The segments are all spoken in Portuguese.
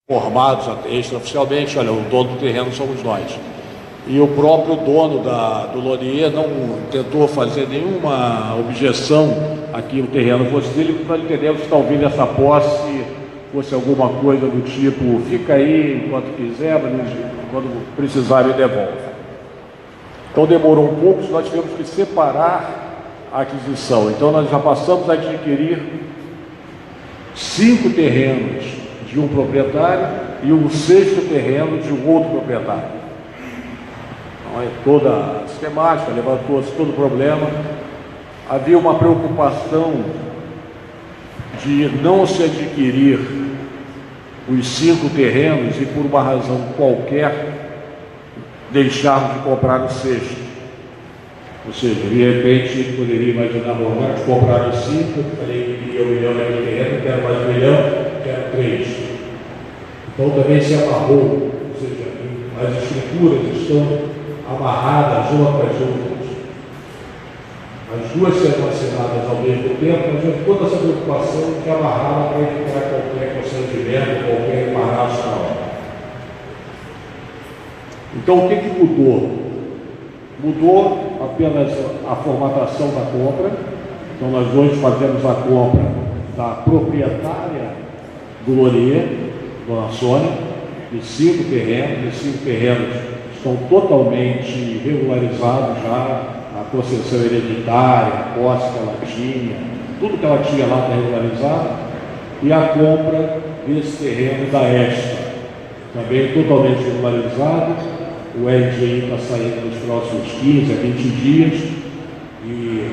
formados extraoficialmente, olha, o dono do terreno somos nós. E o próprio dono do Laurier não tentou fazer nenhuma objeção a que o terreno fosse dele, porque nós entendemos que talvez essa posse fosse alguma coisa do tipo, fica aí enquanto quiser, mas quando precisar me devolve. Então demorou um pouco, nós tivemos que separar a aquisição. Então nós já passamos a adquirir 5 terrenos de um proprietário e um 6º terreno de um outro proprietário. Então, toda a sistemática, levantou-se todo o problema. Havia uma preocupação de não se adquirir os 5 terrenos e, por uma razão qualquer, deixarmos de comprar o 6º. Ou seja, de repente, poderia imaginar, agora de comprar os 5, eu falei que queria 1 milhão naquele terreno, quero mais 1 milhão, quero 3. Então também se amarrou, ou seja, as escrituras estão amarradas uma com as outras. As duas serão assinadas ao mesmo tempo, mas toda essa preocupação de amarrá-la para evitar qualquer constrangimento, qualquer embaraço na hora. Então o que mudou? Mudou apenas a formatação da compra. Então nós hoje fazemos a compra da proprietária do Laurier, Dona Sônia, de 5 terrenos. Os 5 terrenos estão totalmente regularizados já, a concessão hereditária, a posse que ela tinha, tudo que ela tinha lá está regularizado, e a compra desse terreno da Esta, também totalmente regularizado. O RGI está saindo nos próximos 15 a 20 dias, e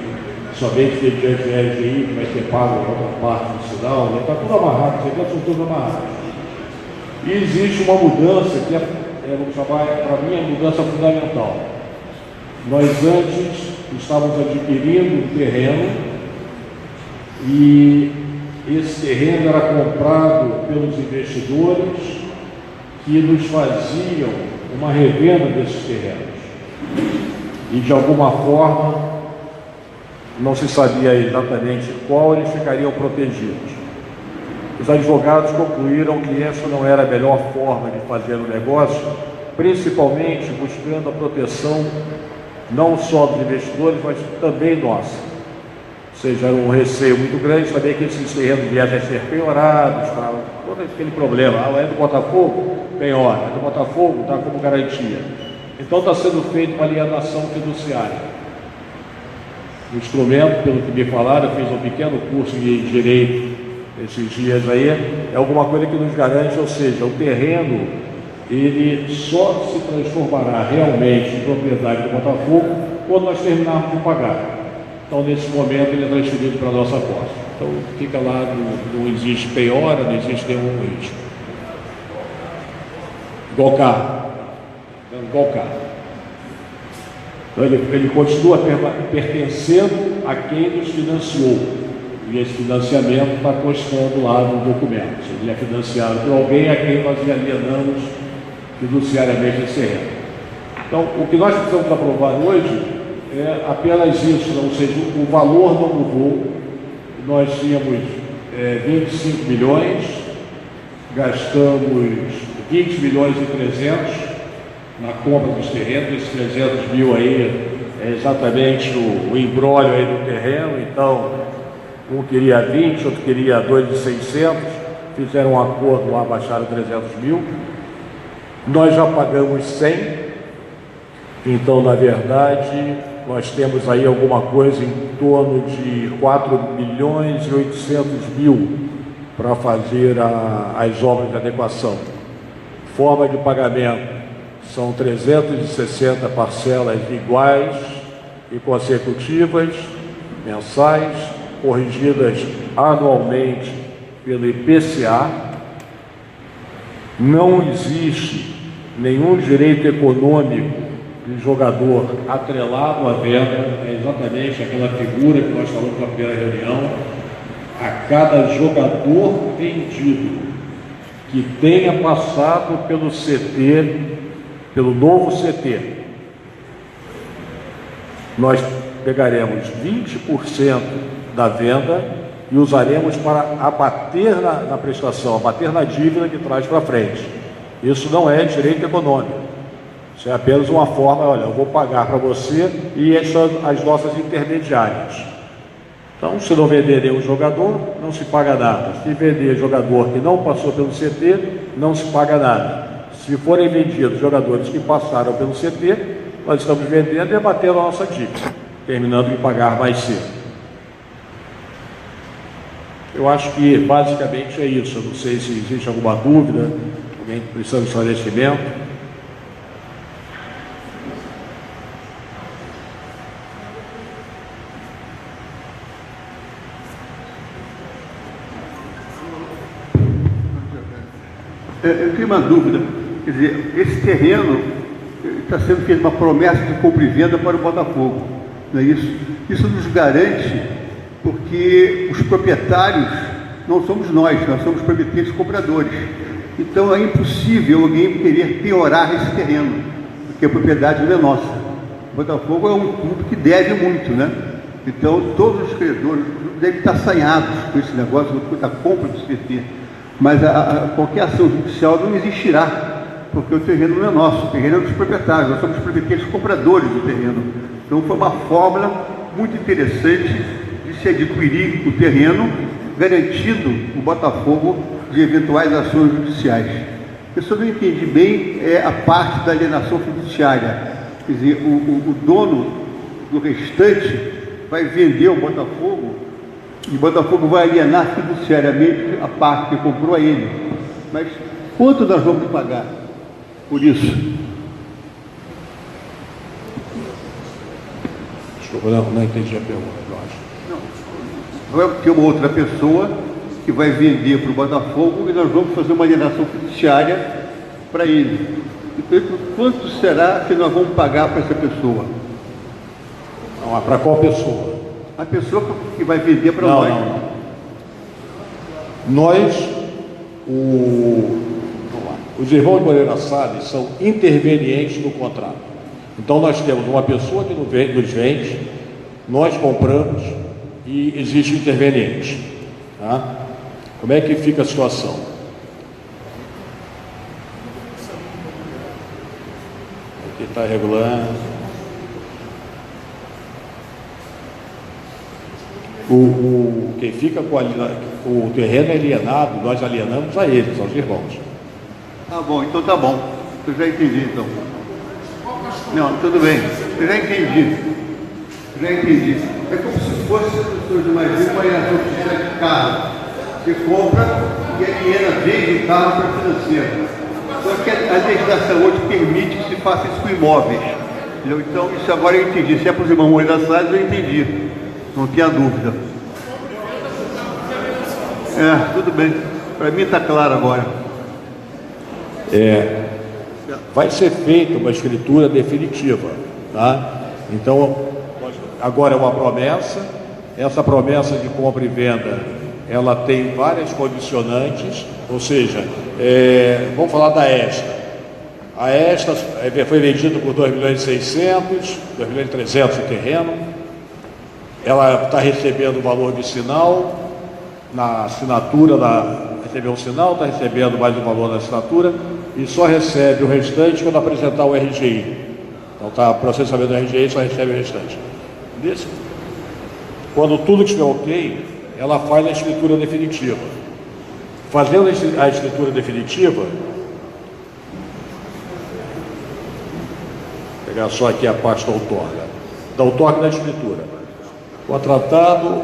somente mediante o RGI que vai ter pago a outra parte do sinal, está tudo amarrado, os eventos são todos amarrados. E existe uma mudança que vamos chamar, para mim, a mudança fundamental. Nós antes estávamos adquirindo um terreno e esse terreno era comprado pelos investidores que nos faziam uma revenda desses terrenos. E de alguma forma, não se sabia exatamente qual, eles ficariam protegidos. Os advogados concluíram que essa não era a melhor forma de fazer o negócio, principalmente buscando a proteção não só dos investidores, mas também nossa. Ou seja, era um receio muito grande saber que esses terrenos viessem a ser penhorados, todo aquele problema. É do Botafogo? Penhora. É do Botafogo? Está como garantia. Então está sendo feita uma alienação fiduciária. O instrumento, pelo que me falaram, eu fiz um pequeno curso de direito esses dias aí, é alguma coisa que nos garante, ou seja, o terreno, ele só se transformará realmente em propriedade do Botafogo quando nós terminarmos de pagar. Então, nesse momento, ele é transferido para a nossa posse. Então, fica lá, não existe penhora, não existe nenhum risco. Igual carro. Igual carro. Então, ele continua pertencendo a quem nos financiou. E esse financiamento está constando lá no documento. Ele é financiado por alguém a quem nós alienamos fiduciariamente esse terreno. Então, o que nós precisamos aprovar hoje é apenas isso, ou seja, o valor não mudou. Nós tínhamos 25 milhões, gastamos 20 milhões e 300 na compra dos terrenos. Esses 300 mil aí é exatamente o imbróglio aí do terreno. Então, um queria 20, outro queria 2.600, fizeram um acordo lá, baixaram 300 mil. Nós já pagamos 100, então, na verdade, nós temos aí alguma coisa em torno de 4 milhões e 800 mil para fazer as obras de adequação. Forma de pagamento são 360 parcelas iguais e consecutivas, mensais, corrigidas anualmente pelo IPCA. Não existe nenhum direito econômico de jogador atrelado à venda, é exatamente aquela figura que nós falamos na primeira reunião. A cada jogador vendido que tenha passado pelo CT, pelo novo CT, nós pegaremos 20% da venda e usaremos para abater na prestação, abater na dívida que traz para frente. Isso não é direito econômico. Isso é apenas uma forma, olha, eu vou pagar para você e essas são as nossas intermediárias. Então, se não vender nenhum jogador, não se paga nada. Se vender jogador que não passou pelo CT, não se paga nada. Se forem vendidos jogadores que passaram pelo CT, nós estamos vendendo e abatendo a nossa dívida, terminando de pagar mais cedo. Eu acho que basicamente é isso. Eu não sei se existe alguma dúvida, alguém precisando de esclarecimento. Eu tenho uma dúvida, quer dizer, esse terreno está sendo feita uma promessa de compra e venda para o Botafogo, não é isso? Isso nos garante, porque os proprietários não somos nós somos proprietários compradores. Então é impossível alguém querer piorar esse terreno, porque a propriedade não é nossa. O Botafogo é um clube que deve muito, né? Então todos os credores devem estar assanhados com esse negócio da compra do CT. Mas qualquer ação judicial não existirá, porque o terreno não é nosso, o terreno é dos proprietários, nós somos proprietários compradores do terreno. Então foi uma fórmula muito interessante de se adquirir o terreno, garantindo o Botafogo de eventuais ações judiciais. Eu só não entendi bem a parte da alienação fiduciária. Quer dizer, o dono do restante vai vender o Botafogo e o Botafogo vai alienar fiduciariamente a parte que comprou a ele. Mas quanto nós vamos pagar por isso? Desculpa, não entendi a pergunta, eu acho. Vai ter uma outra pessoa que vai vender para o Botafogo e nós vamos fazer uma alienação fiduciária para ele. Então, quanto será que nós vamos pagar para essa pessoa? Não, para qual pessoa? A pessoa que vai vender para nós. Nós, os irmãos Moreira Salles são intervenientes no contrato. Então nós temos uma pessoa que nos vende, nós compramos e existe interveniente. Tá? Como é que fica a situação? Aqui está regulando. Quem fica com o terreno alienado, nós alienamos a eles, aos irmãos. Tá bom, então tá bom. Eu já entendi, então. Não, tudo bem. Eu já entendi. É como se fosse, as pessoas imaginam, uma alienação de carro. Você compra e aliena, vende o carro para o financeiro. Só que a legislação hoje permite que se faça isso com imóveis. Entendeu? Então, isso agora eu entendi. Se é para os irmãos Moreira Salles, eu entendi. Não tenha dúvida. Tudo bem. Para mim está claro agora. Vai ser feita uma escritura definitiva, tá? Então, agora é uma promessa. Essa promessa de compra e venda, ela tem várias condicionantes, ou seja, vamos falar da Esta. A Esta foi vendida por 2.600.000, 2.300.000 o terreno. Ela está recebendo o valor de sinal na assinatura, recebeu um sinal, está recebendo mais um valor na assinatura e só recebe o restante quando apresentar o RGI. Então está processamento do RGI, só recebe o restante. Quando tudo estiver ok, ela faz a escritura definitiva. Fazendo a escritura definitiva, vou pegar só aqui a parte da outorga da escritura. Contratado,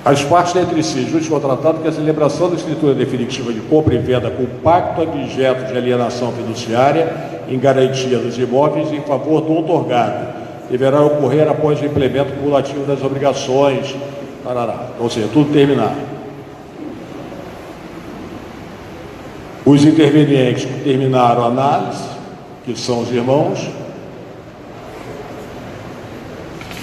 as partes entre si, justo contratado, que a celebração da escritura definitiva de compra e venda com pacto objeto de alienação fiduciária em garantia dos imóveis em favor do outorgado deverá ocorrer após o implemento cumulativo das obrigações, ou seja, tudo terminado. Os intervenientes que terminaram a análise, que são os irmãos,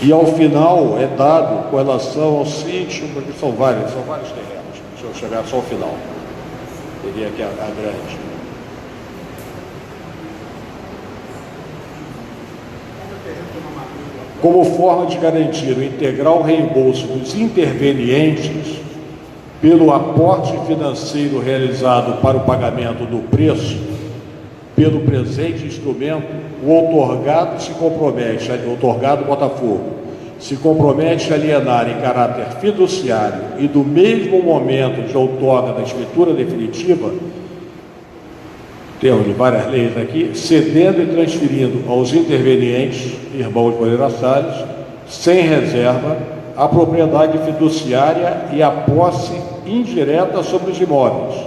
e ao final é dado com relação ao sítio, porque são vários terrenos. Deixa eu chegar só ao final. Peguei aqui a grande. como forma de garantir o integral reembolso dos intervenientes pelo aporte financeiro realizado para o pagamento do preço, pelo presente instrumento, o outorgado Botafogo, se compromete a alienar em caráter fiduciário e do mesmo momento de outorga da escritura definitiva, temos de várias leis aqui, cedendo e transferindo aos intervenientes, irmãos Moreira Salles, sem reserva, a propriedade fiduciária e a posse indireta sobre os imóveis,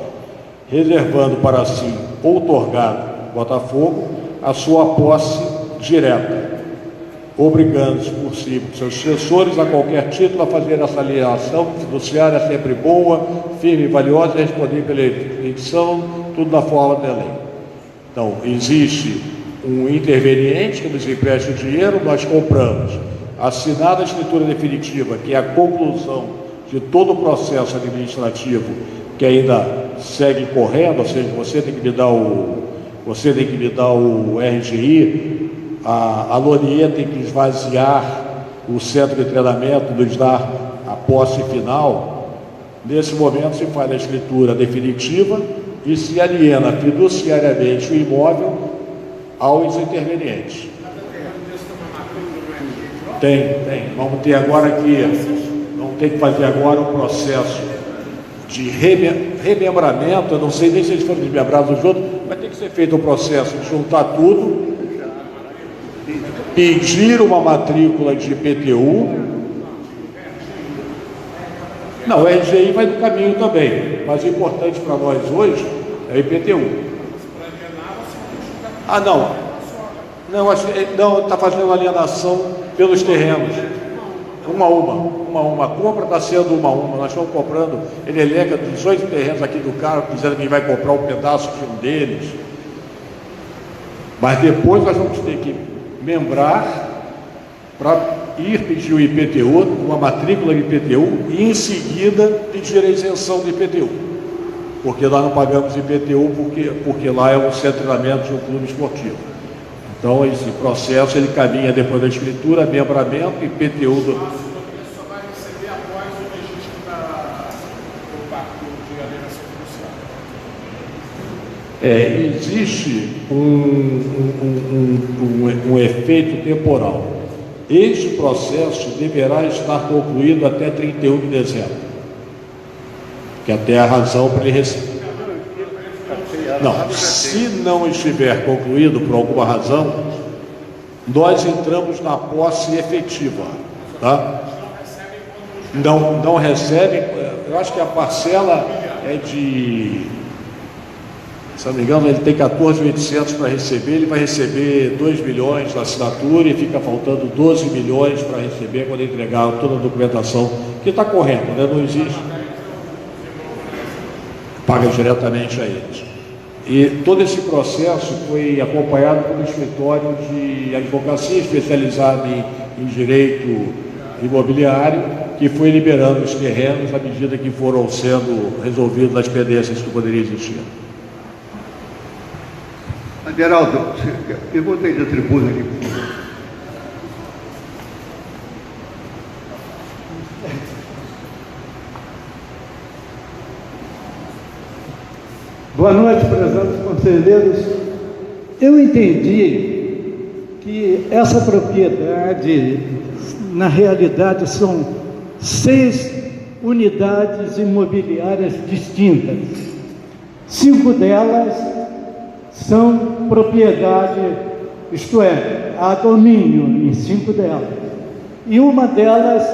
reservando para si, outorgado Botafogo, a sua posse direta, obrigando-se por si e por seus sucessores a qualquer título a fazer essa alienação fiduciária sempre boa, firme e valiosa, e responder pela eleição, tudo na forma da lei. Então, existe um interveniente que nos empresta o dinheiro, nós compramos, assinada a escritura definitiva, que é a conclusão de todo o processo administrativo que ainda segue correndo, ou seja, você tem que me dar o RGI, a Lonier tem que esvaziar o centro de treinamento, nos dar a posse final. Nesse momento se faz a escritura definitiva e se aliena fiduciariamente o imóvel aos intervenientes. Tem. Vamos ter agora vamos ter que fazer agora um processo de remembramento. Eu não sei nem se eles foram desmembrados dos outros, vai ter que ser feito um processo de juntar tudo, pedir uma matrícula de IPTU. Não, o RGI vai no caminho também, mas o importante para nós hoje é o IPTU. Ah, não, está fazendo alienação pelos terrenos, uma a uma. A compra está sendo uma a uma. Nós estamos comprando, ele elenca 18 terrenos aqui do cara, dizendo que vai comprar um pedaço de um deles. Mas depois nós vamos ter que membrar para ir pedir o IPTU, uma matrícula de IPTU, e em seguida pedir a isenção do IPTU. Porque nós não pagamos IPTU porque lá é um centro de treinamento de um clube esportivo. Então esse processo ele caminha depois da escritura, membramento, IPTU do... Só vai receber após o registro do pacto de alienação fiduciária. Existe um efeito temporal. Este processo deverá estar concluído até 31 de dezembro, que até a razão para ele receber. Não, se não estiver concluído por alguma razão, nós entramos na posse efetiva, tá? Não recebem, eu acho que a parcela é de, se não me engano, ele tem 14.800 para receber, ele vai receber 2 milhões da assinatura e fica faltando 12 milhões para receber quando entregar toda a documentação, que está correndo, né? Não existe. Paga diretamente a eles. E todo esse processo foi acompanhado por um escritório de advocacia especializado em direito imobiliário, que foi liberando os terrenos à medida que foram sendo resolvidas as pendências que poderiam existir. Aderaldo, pergunta aí da tribuna aqui. Boa noite, prezados conselheiros. Eu entendi que essa propriedade, na realidade, são 6 unidades imobiliárias distintas. 5 delas são propriedade, isto é, há domínio em 5 delas. E uma delas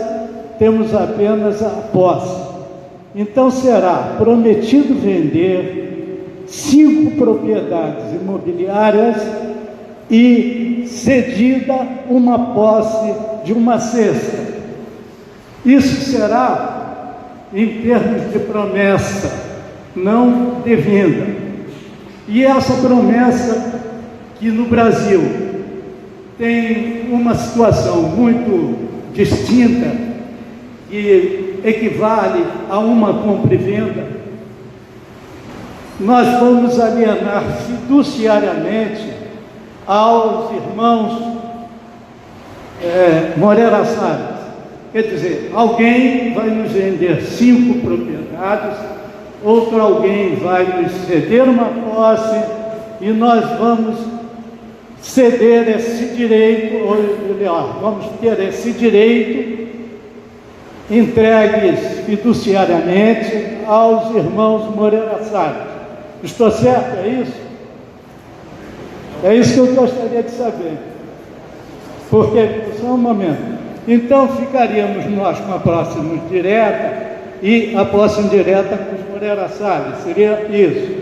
temos apenas a posse. Então será prometido vender 5 propriedades imobiliárias e cedida uma posse de uma 6ª. Isso será em termos de promessa, não de venda. E essa promessa, que no Brasil tem uma situação muito distinta, que equivale a uma compra e venda, nós vamos alienar fiduciariamente aos irmãos Moreira Salles. Quer dizer, alguém vai nos vender 5 propriedades, outro alguém vai nos ceder uma posse e nós vamos ceder esse direito, ou melhor, vamos ter esse direito entregues fiduciariamente aos irmãos Moreira Salles. Estou certo? É isso? É isso que eu gostaria de saber. Porque, só um momento, então ficaríamos nós com a posse direta e a posse indireta com os Moreira Salles, seria isso,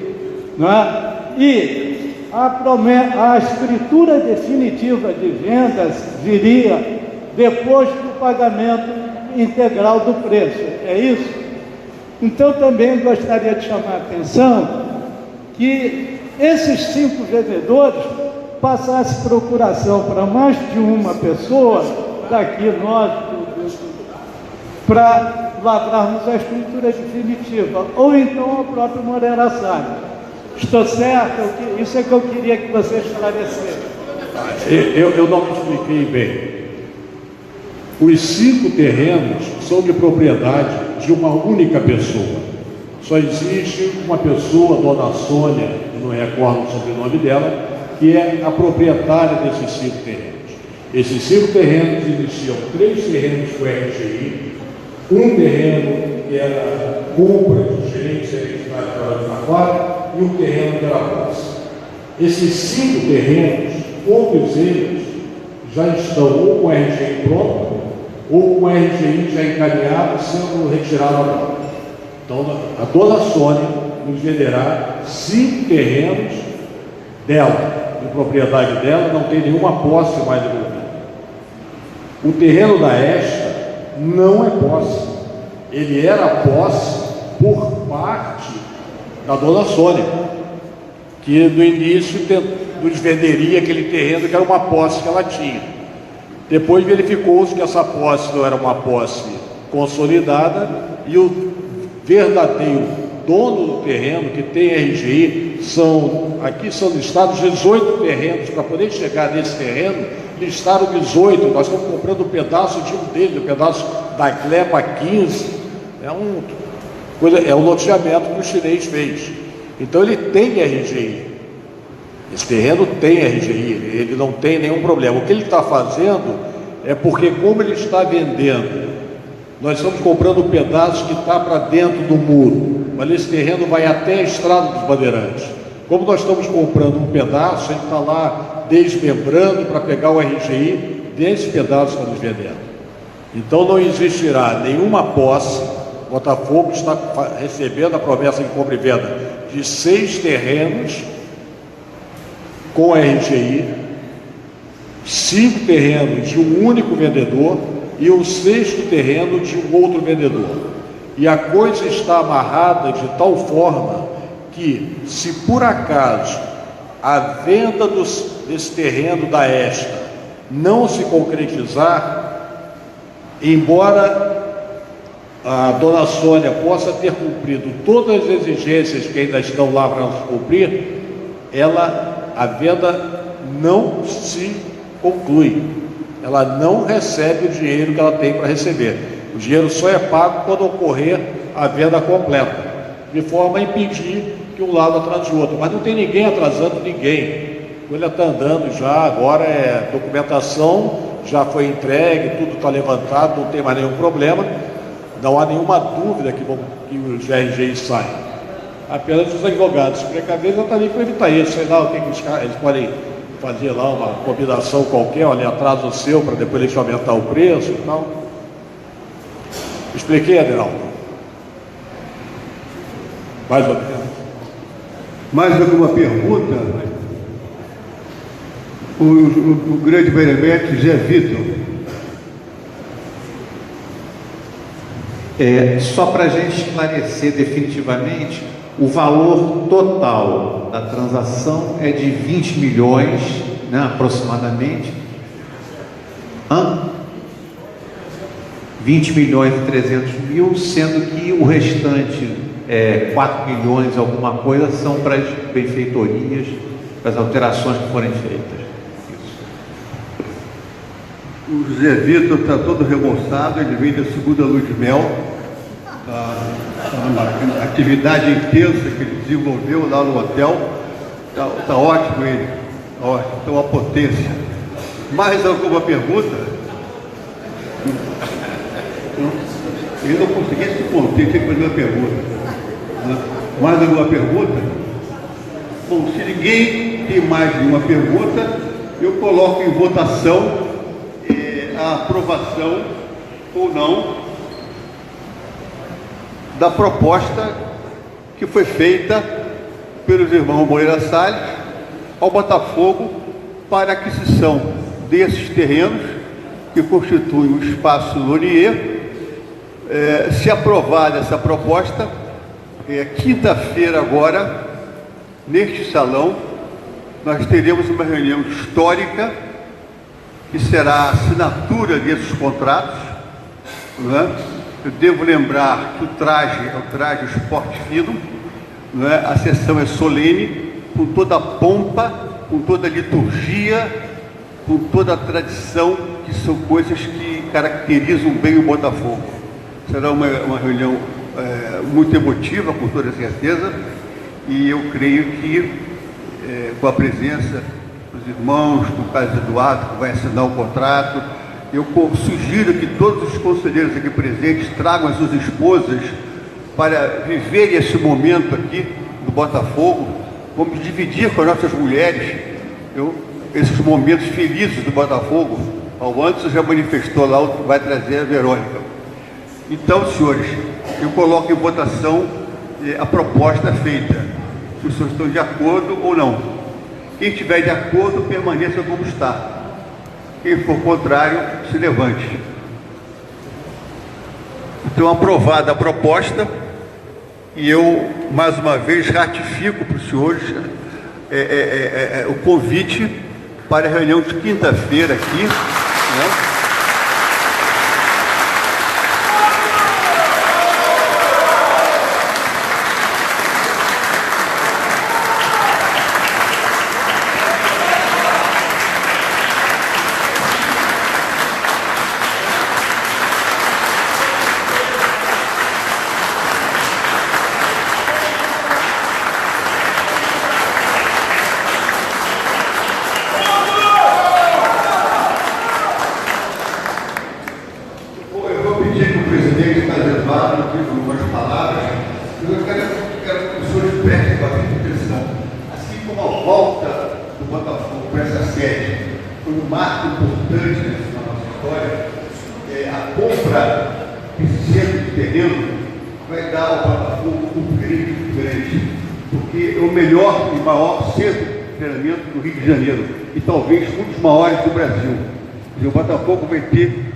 não é? E a escritura definitiva de vendas viria depois do pagamento integral do preço, é isso? Então também gostaria de chamar a atenção que esses 5 vendedores passassem procuração para mais de uma pessoa, daqui nós, para lavrarmos a escritura definitiva, ou então o próprio Moreira Salles. Estou certo? Isso é que eu queria que você esclarecesse. Eu não me expliquei bem. Os 5 terrenos são de propriedade de uma única pessoa. Só existe uma pessoa, Dona Sônia, não recordo o sobrenome dela, que é a proprietária desses 5 terrenos. Esses 5 terrenos existiam 3 terrenos com RGI, um terreno que era compra de gerência registrada para fora e um terreno que era posse. Esses 5 terrenos, todos eles já estão ou com o RGI pronto ou com o RGI já encaminhado, sendo retirado agora. Então, a Dona Sônia nos venderá 5 terrenos dela, de propriedade dela, não tem nenhuma posse mais envolvida. O terreno da Esta não é posse. Ele era posse por parte da Dona Sônia, que no início nos venderia aquele terreno que era uma posse que ela tinha. Depois verificou-se que essa posse não era uma posse consolidada e o verdadeiro dono do terreno, que tem RGI, aqui são listados 18 terrenos. Para poder chegar nesse terreno, listaram 18. Nós estamos comprando um pedaço de um deles, um pedaço da Clepa 15. É um loteamento que o chinês fez. Então ele tem RGI. Esse terreno tem RGI, ele não tem nenhum problema. O que ele está fazendo é porque, como ele está vendendo, nós estamos comprando um pedaço que está para dentro do muro, mas esse terreno vai até a Estrada dos Bandeirantes. Como nós estamos comprando um pedaço, a gente está lá desmembrando para pegar o RGI desse pedaço que estamos vendendo. Então não existirá nenhuma posse. Botafogo está recebendo a promessa de compra e venda de 6 terrenos com RGI, 5 terrenos de um único vendedor e o 6º terreno de um outro vendedor. E a coisa está amarrada de tal forma que, se por acaso a venda desse terreno da Esta não se concretizar, embora a Dona Sônia possa ter cumprido todas as exigências que ainda estão lá para cumprir, a venda não se conclui. Ela não recebe o dinheiro que ela tem para receber. O dinheiro só é pago quando ocorrer a venda completa, de forma a impedir que um lado atrase o outro. Mas não tem ninguém atrasando ninguém. Ele está andando já, agora documentação já foi entregue, tudo está levantado, não tem mais nenhum problema. Não há nenhuma dúvida que os RGI saem. Apenas os advogados se precaverem, já está ali para evitar isso. Sei lá, eles podem fazer lá uma combinação qualquer, olha, atrasa o seu para depois eles aumentar o preço e tal. Expliquei, Aderaldo? Mais ou menos. Mais alguma pergunta? O grande benemérito Zé Vitor. Só para a gente esclarecer definitivamente, o valor total da transação é de 20 milhões, né, aproximadamente. 20 milhões e 300 mil, sendo que o restante, 4 milhões alguma coisa, são para as benfeitorias, para as alterações que forem feitas. Isso. O José Vitor está todo remoçado, ele vem da segunda lua de mel, a atividade intensa que ele desenvolveu lá no hotel, está ótimo ele, tá ótimo, está uma potência. Mais alguma pergunta? Ele não conseguia se conter, tinha que fazer uma pergunta. Mais alguma pergunta? Bom, se ninguém tem mais nenhuma pergunta, eu coloco em votação a aprovação ou não da proposta que foi feita pelos irmãos Moreira Salles ao Botafogo para a aquisição desses terrenos que constituem o espaço Lonier. Se aprovada essa proposta, quinta-feira agora, neste salão, nós teremos uma reunião histórica que será a assinatura desses contratos, não é? Eu devo lembrar que o traje é o traje esporte fino, não é? A sessão é solene, com toda a pompa, com toda a liturgia, com toda a tradição, que são coisas que caracterizam bem o Botafogo. Será uma reunião muito emotiva, com toda certeza, e eu creio que com a presença dos irmãos, do Carlos Eduardo, que vai assinar o contrato, eu sugiro que todos os conselheiros aqui presentes tragam as suas esposas para viverem esse momento aqui do Botafogo. Vamos dividir com as nossas mulheres esses momentos felizes do Botafogo. Ao Anderson já manifestou lá o que vai trazer a Verônica. Então, senhores, eu coloco em votação a proposta feita. Os senhores estão de acordo ou não? Quem estiver de acordo, permaneça como está. Quem for contrário, se levante. Então, aprovada a proposta, e eu, mais uma vez, ratifico para os senhores o convite para a reunião de quinta-feira aqui, né? Do Rio de Janeiro e talvez um dos maiores do Brasil. E o Botafogo vai ter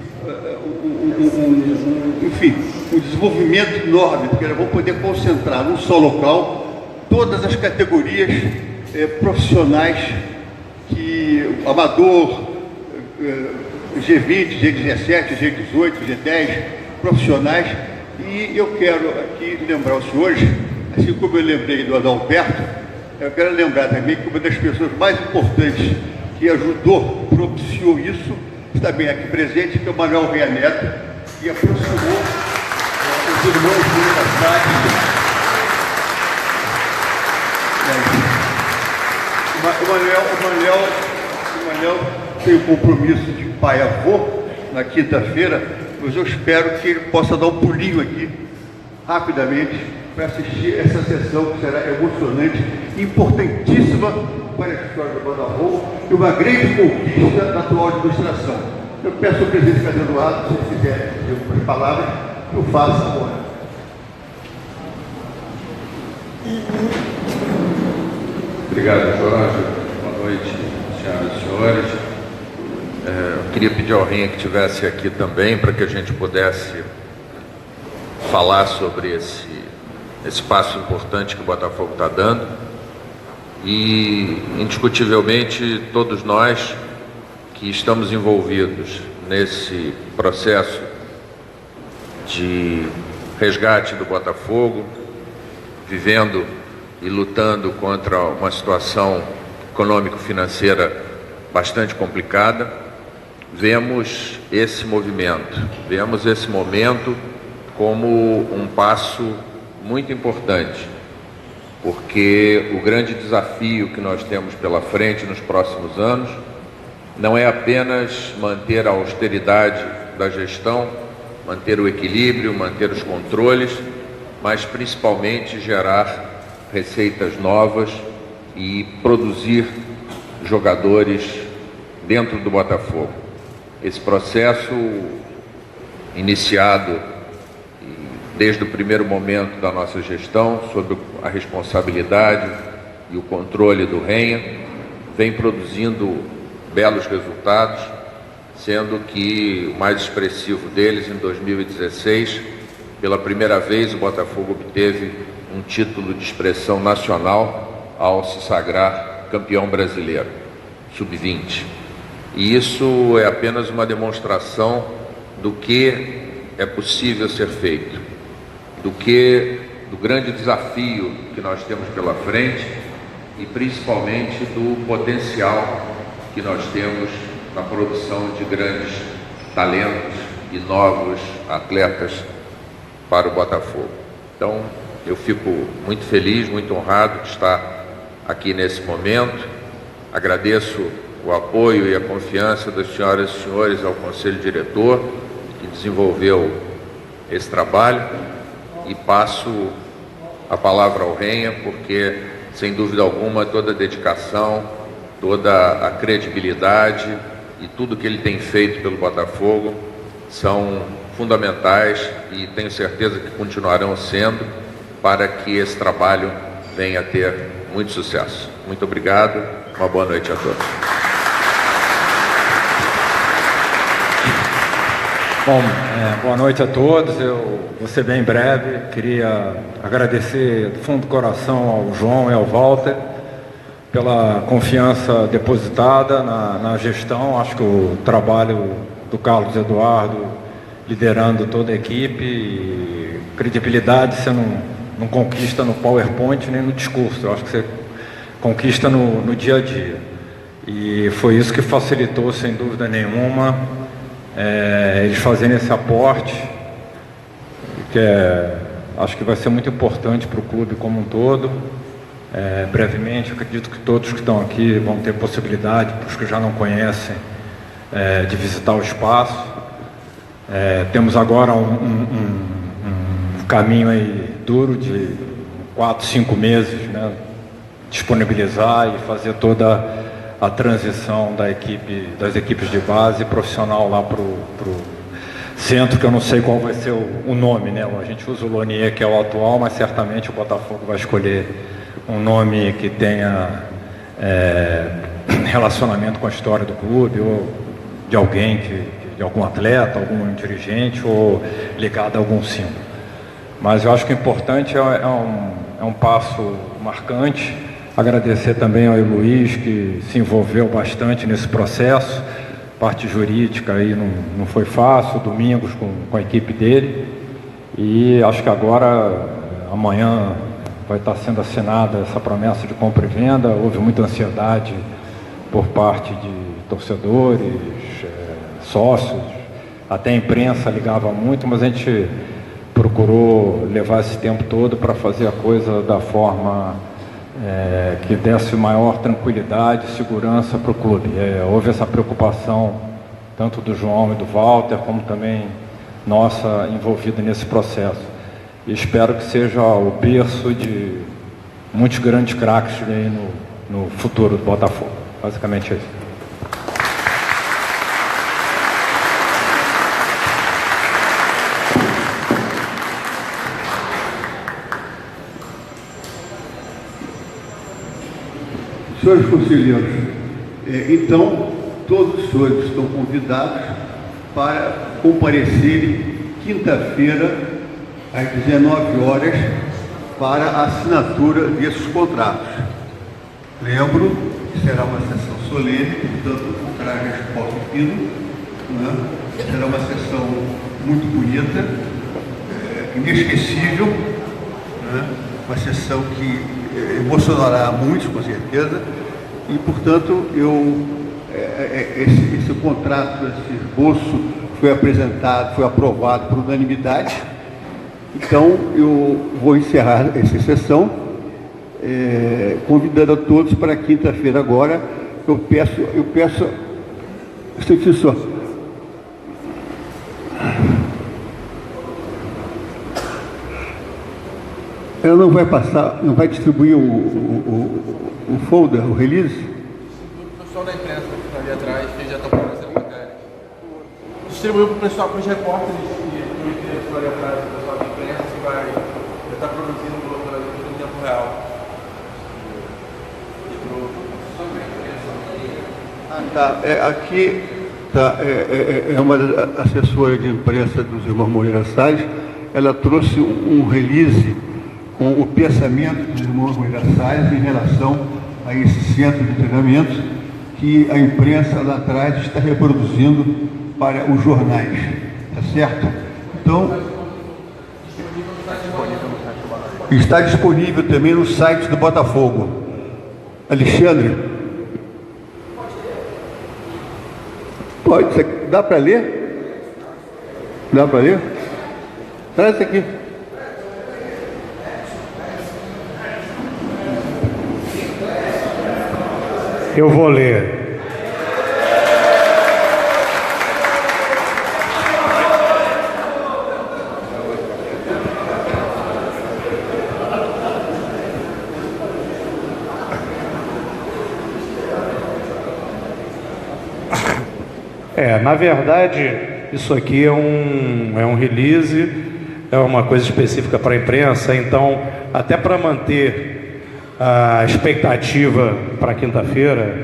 um desenvolvimento enorme, porque nós vamos poder concentrar num só local todas as categorias profissionais que amador, G20, G17, G18, G10, profissionais. E eu quero aqui lembrar os senhores, assim como eu lembrei do Adalberto, eu quero lembrar também que uma das pessoas mais importantes que ajudou, propiciou isso, está bem aqui presente, que é o Manuel Reia Neto, que aproximou os irmãos da cidade. O Manuel tem o compromisso de pai e avô na quinta-feira, mas eu espero que ele possa dar um pulinho aqui, rapidamente, para assistir essa sessão que será emocionante, importantíssima para a história do Botafogo e uma grande conquista da atual administração. Eu peço ao presidente Carlos Eduardo, se ele quiser dizer algumas palavras, que eu faça agora. Obrigado, Jorge. Boa noite, senhoras e senhores. Eu queria pedir ao Renha que estivesse aqui também, para que a gente pudesse falar sobre esse passo importante que o Botafogo está dando. E, indiscutivelmente, todos nós que estamos envolvidos nesse processo de resgate do Botafogo, vivendo e lutando contra uma situação econômico-financeira bastante complicada, vemos esse movimento, vemos esse momento como um passo muito importante, porque o grande desafio que nós temos pela frente nos próximos anos não é apenas manter a austeridade da gestão, manter o equilíbrio, manter os controles, mas principalmente gerar receitas novas e produzir jogadores dentro do Botafogo. Esse processo, iniciado desde o primeiro momento da nossa gestão, sob a responsabilidade e o controle do Renha, vem produzindo belos resultados, sendo que o mais expressivo deles, em 2016, pela primeira vez o Botafogo obteve um título de expressão nacional ao se sagrar campeão brasileiro, sub-20. E isso é apenas uma demonstração do que é possível ser feito, do grande desafio que nós temos pela frente e principalmente do potencial que nós temos na produção de grandes talentos e novos atletas para o Botafogo. Então, eu fico muito feliz, muito honrado de estar aqui nesse momento. Agradeço o apoio e a confiança das senhoras e senhores ao Conselho Diretor, que desenvolveu esse trabalho, e passo a palavra ao Renha, porque, sem dúvida alguma, toda a dedicação, toda a credibilidade e tudo que ele tem feito pelo Botafogo são fundamentais e tenho certeza que continuarão sendo para que esse trabalho venha a ter muito sucesso. Muito obrigado, uma boa noite a todos. Bom, boa noite a todos. Eu vou ser bem breve. Queria agradecer do fundo do coração ao João e ao Walter pela confiança depositada na gestão. Acho que o trabalho do Carlos Eduardo, liderando toda a equipe, e credibilidade você não conquista no PowerPoint nem no discurso. Eu acho que você conquista no dia a dia. E foi isso que facilitou, sem dúvida nenhuma, eles fazerem esse aporte, que acho que vai ser muito importante para o clube como um todo. Brevemente, acredito que todos que estão aqui vão ter possibilidade, para os que já não conhecem, de visitar o espaço. Temos agora um caminho aí duro de 4, 5 meses, né? Disponibilizar e fazer toda a transição das equipes de base profissional lá para o centro, que eu não sei qual vai ser o nome, né? A gente usa o Lonier, que é o atual, mas certamente o Botafogo vai escolher um nome que tenha relacionamento com a história do clube, ou de alguém, de algum atleta, algum dirigente, ou ligado a algum símbolo. Mas eu acho que o importante é um passo marcante. Agradecer também ao Luiz, que se envolveu bastante nesse processo. Parte jurídica aí não foi fácil, Domingos com a equipe dele. E acho que agora, amanhã, vai estar sendo assinada essa promessa de compra e venda. Houve muita ansiedade por parte de torcedores, sócios, até a imprensa ligava muito, mas a gente procurou levar esse tempo todo para fazer a coisa da forma que desse maior tranquilidade e segurança para o clube. Houve essa preocupação tanto do João e do Walter, como também nossa envolvida nesse processo. E espero que seja o berço de muitos grandes craques aí no futuro do Botafogo. Basicamente é isso. Senhores conselheiros, então, todos os senhores estão convidados para comparecerem quinta-feira, às 19 horas, para a assinatura desses contratos. Lembro que será uma sessão solene, portanto, com trajes Paulo Pino, né? Será uma sessão muito bonita, inesquecível, né? Uma sessão que emocionará a muitos, com certeza, e, portanto, eu esse contrato, esse esboço foi apresentado, foi aprovado por unanimidade. Então, eu vou encerrar essa sessão, convidando a todos para quinta-feira agora. Eu peço, só. Ela não vai passar, não vai distribuir o folder, o release? O pessoal da imprensa que está ali atrás, que já está produzindo matéria. Distribuiu para o pessoal, para os repórteres que estão ali atrás, o pessoal da imprensa que vai estar produzindo no tempo real. Tá. Aqui tá, é uma assessora de imprensa dos irmãos Moreira Salles. Ela trouxe um release com o pensamento dos irmãos Moreira Salles em relação a esse centro de treinamento que a imprensa lá atrás está reproduzindo para os jornais, tá certo? Então, está disponível também no site do Botafogo. Alexandre, pode, dá para ler? Dá para ler? Traz aqui. Eu vou ler. Na verdade, isso aqui é um release, é uma coisa específica para a imprensa, então, até para manter a expectativa para quinta-feira,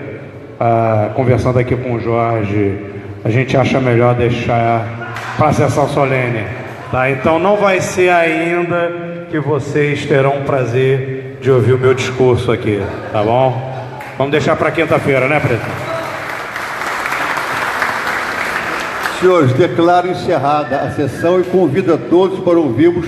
conversando aqui com o Jorge, a gente acha melhor deixar para a sessão solene, tá? Então não vai ser ainda que vocês terão o prazer de ouvir o meu discurso aqui, tá bom? Vamos deixar para quinta-feira, né, presidente? Senhores, declaro encerrada a sessão e convido a todos para ouvirmos